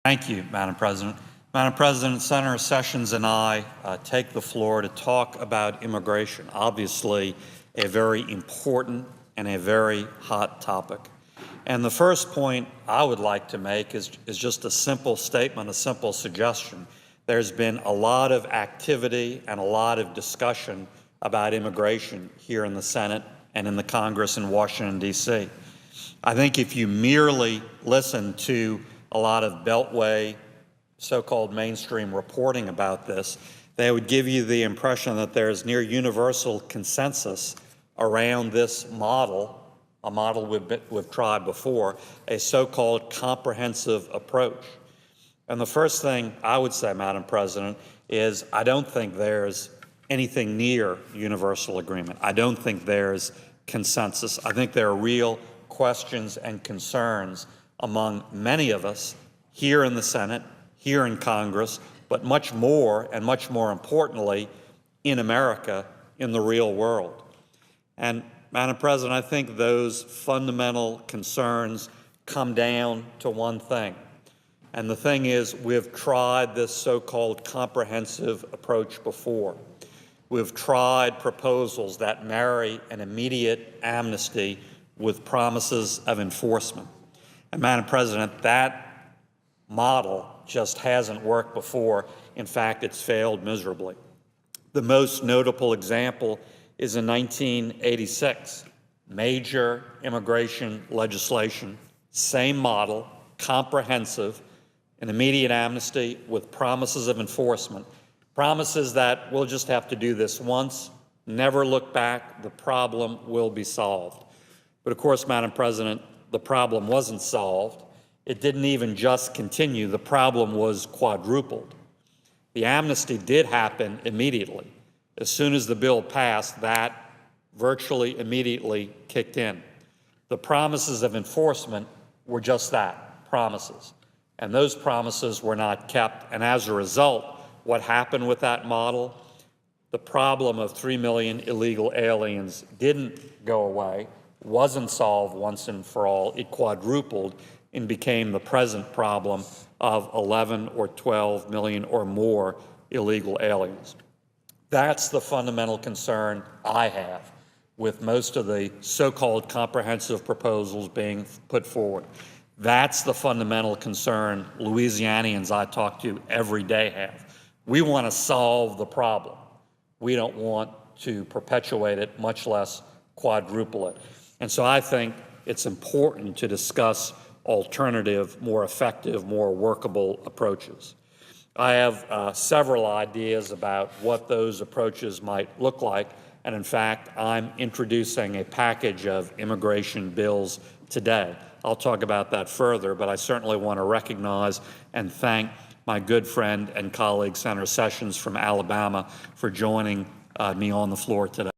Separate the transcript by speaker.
Speaker 1: Thank you, Madam President. Madam President, Senator Sessions and I take the floor to talk about immigration, obviously a very important and a very hot topic. And the first point I would like to make is just a simple statement, a simple suggestion. There's been a lot of activity and a lot of discussion about immigration here in the Senate and in the Congress in Washington, D.C. I think if you merely listen to a lot of Beltway, so-called mainstream reporting about this, they would give you the impression that there's near universal consensus around this model, a model we've tried before, a so-called comprehensive approach. And the first thing I would say, Madam President, is I don't think there's anything near universal agreement. I don't think there's consensus. I think there are real questions and concerns among many of us here in the Senate, here in Congress, but much more and much more importantly, in America, in the real world. And Madam President, I think those fundamental concerns come down to one thing. And the thing is, we've tried this so-called comprehensive approach before. We've tried proposals that marry an immediate amnesty with promises of enforcement. And Madam President, that model just hasn't worked before. In fact, it's failed miserably. The most notable example is in 1986, major immigration legislation, same model, comprehensive, an immediate amnesty with promises of enforcement, promises that we'll just have to do this once, never look back, the problem will be solved. But of course, Madam President, the problem wasn't solved. It didn't even just continue. The problem was quadrupled. The amnesty did happen immediately. As soon as the bill passed, that virtually immediately kicked in. The promises of enforcement were just that, promises. And those promises were not kept. And as a result, what happened with that model? The problem of 3 million illegal aliens didn't go away, wasn't solved once and for all. It quadrupled and became the present problem of 11 or 12 million or more illegal aliens. That's the fundamental concern I have with most of the so-called comprehensive proposals being put forward. That's the fundamental concern Louisianians I talk to every day have. We want to solve the problem. We don't want to perpetuate it, much less quadruple it. And so I think it's important to discuss alternative, more effective, more workable approaches. I have several ideas about what those approaches might look like, and in fact, I'm introducing a package of immigration bills today. I'll talk about that further, but I certainly want to recognize and thank my good friend and colleague, Senator Sessions from Alabama, for joining me on the floor today.